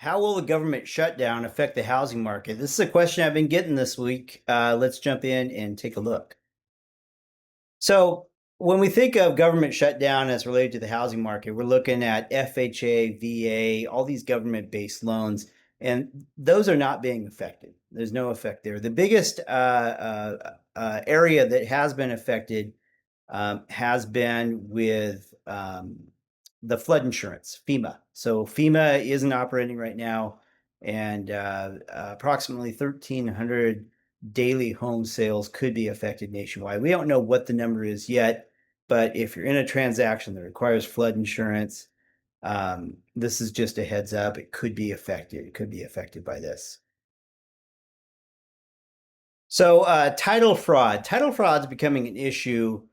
How will the government shutdown affect the housing market? This is a question I've been getting this week. Let's jump in and take a look. So, when we think of government shutdown as related to the housing market, we're looking at FHA, VA, all these government based loans, and those are not being affected. There's no effect there. The biggest area that has been affected has been with the flood insurance, FEMA. So FEMA isn't operating right now, and approximately 1,300 daily home sales could be affected nationwide. We don't know what the number is yet, but if you're in a transaction that requires flood insurance, this is just a heads up. It could be affected. It could be affected by this. So, title fraud. Title fraud is becoming an issue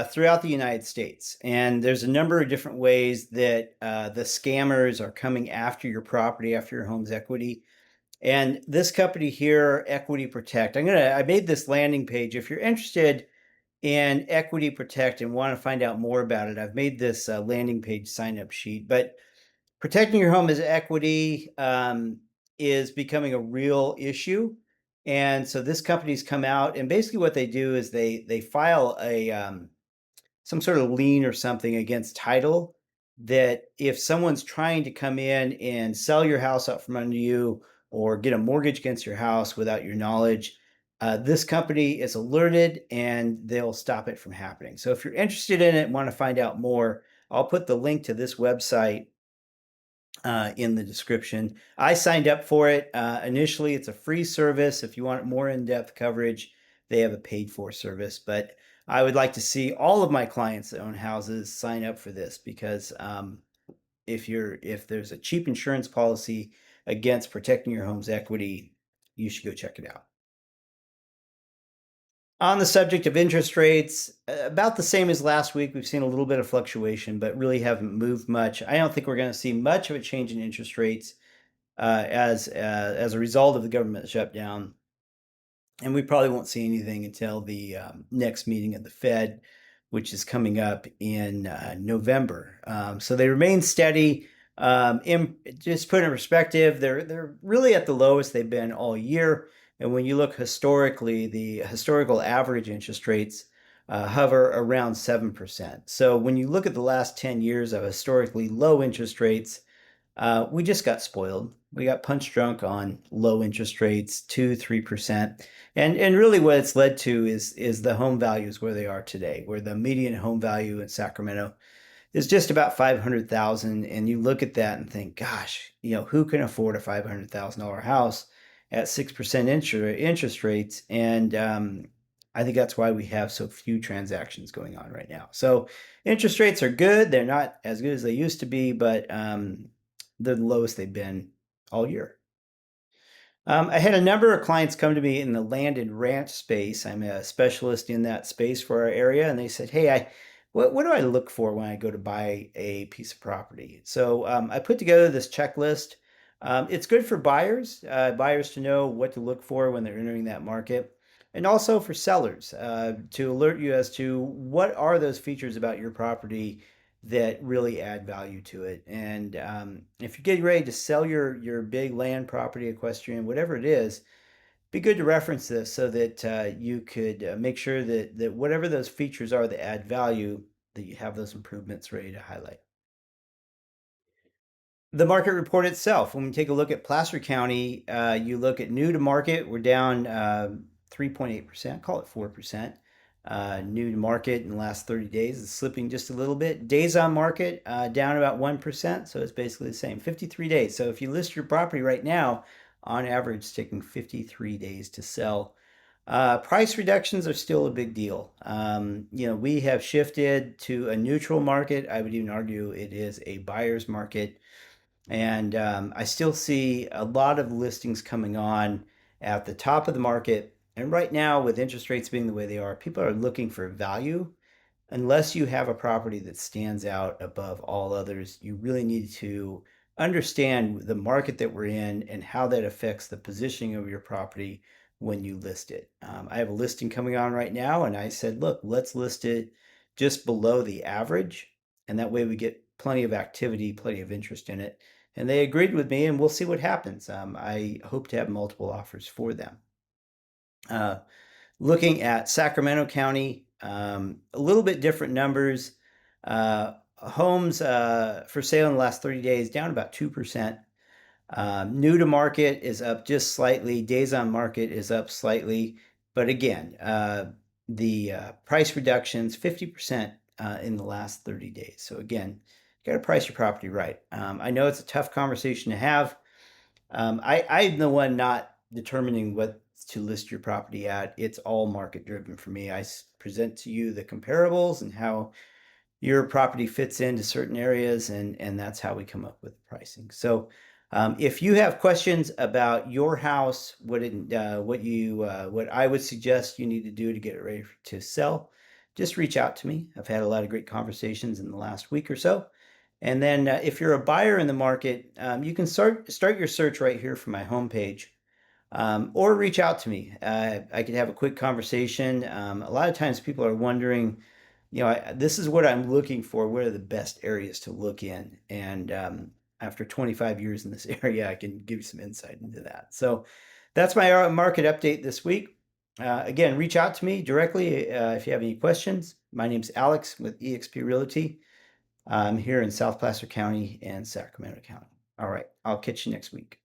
throughout the United States, and there's a number of different ways that the scammers are coming after your property, after your home's equity. And this company here, Equity Protect, I made this landing page. If you're interested in Equity Protect and want to find out more about it, I've made this landing page sign up sheet. But protecting your home as equity is becoming a real issue. And so this company's come out, and basically what they do is they file a some sort of lien or something against title, that if someone's trying to come in and sell your house out from under you or get a mortgage against your house without your knowledge, this company is alerted and they'll stop it from happening. So if you're interested in it and want to find out more, I'll put the link to this website in the description. I signed up for it. Initially, it's a free service. If you want more in-depth coverage, they have a paid-for service. But I would like to see all of my clients that own houses sign up for this, because if there's a cheap insurance policy against protecting your home's equity, you should go check it out. On the subject of interest rates, about the same as last week. We've seen a little bit of fluctuation, but really haven't moved much. I don't think we're going to see much of a change in interest rates as a result of the government shutdown, and we probably won't see anything until the next meeting of the Fed, which is coming up in November. So they remain steady. Just put in perspective, they're really at the lowest they've been all year. And when you look historically, the historical average interest rates hover around 7%. So when you look at the last 10 years of historically low interest rates, we just got spoiled. We got punch drunk on low interest rates, 2-3%. And really what it's led to is the home values where they are today, where the median home value in Sacramento is just about 500,000. And you look at that and think, gosh, who can afford a $500,000 house at 6% interest rates? And I think that's why we have so few transactions going on right now. So interest rates are good. They're not as good as they used to be, but they're the lowest they've been all year. I had a number of clients come to me in the land and ranch space. I'm a specialist in that space for our area, and they said, "Hey, what do I look for when I go to buy a piece of property?" So I put together this checklist. It's good for buyers to know what to look for when they're entering that market, and also for sellers to alert you as to what are those features about your property that really add value to it. And if you're getting ready to sell your big land property, equestrian, whatever it is, be good to reference this so that you could make sure that whatever those features are that add value, that you have those improvements ready to highlight. The market report itself, when we take a look at Placer County, you look at new to market, we're down 3.8%, call it 4%. New to market in the last 30 days is slipping just a little bit. Days on market down about 1%, so it's basically the same. 53 days. So if you list your property right now, on average, it's taking 53 days to sell. Price reductions are still a big deal. We have shifted to a neutral market. I would even argue it is a buyer's market. And I still see a lot of listings coming on at the top of the market. And right now, with interest rates being the way they are, people are looking for value. Unless you have a property that stands out above all others, you really need to understand the market that we're in and how that affects the positioning of your property when you list it. I have a listing coming on right now, and I said, look, let's list it just below the average. And that way we get plenty of activity, plenty of interest in it. And they agreed with me, and we'll see what happens. I hope to have multiple offers for them. Looking at Sacramento County, a little bit different numbers. Homes for sale in the last 30 days down about 2%. New to market is up just slightly. Days on market is up slightly. But again, the price reductions 50% in the last 30 days. So again, you got to price your property right. I know it's a tough conversation to have. I'm the one not determining what to list your property at. It's all market driven for me. I present to you the comparables and how your property fits into certain areas, and that's how we come up with the pricing. So if you have questions about your house, what I would suggest you need to do to get it ready to sell, just reach out to me. I've had a lot of great conversations in the last week or so. And then if you're a buyer in the market, you can start your search right here from my homepage, or reach out to me. I could have a quick conversation. A lot of times people are wondering, this is what I'm looking for. What are the best areas to look in? And after 25 years in this area, I can give you some insight into that. So that's my market update this week. Again, reach out to me directly if you have any questions. My name's Alex with eXp Realty. I'm here in South Placer County and Sacramento County. All right, I'll catch you next week.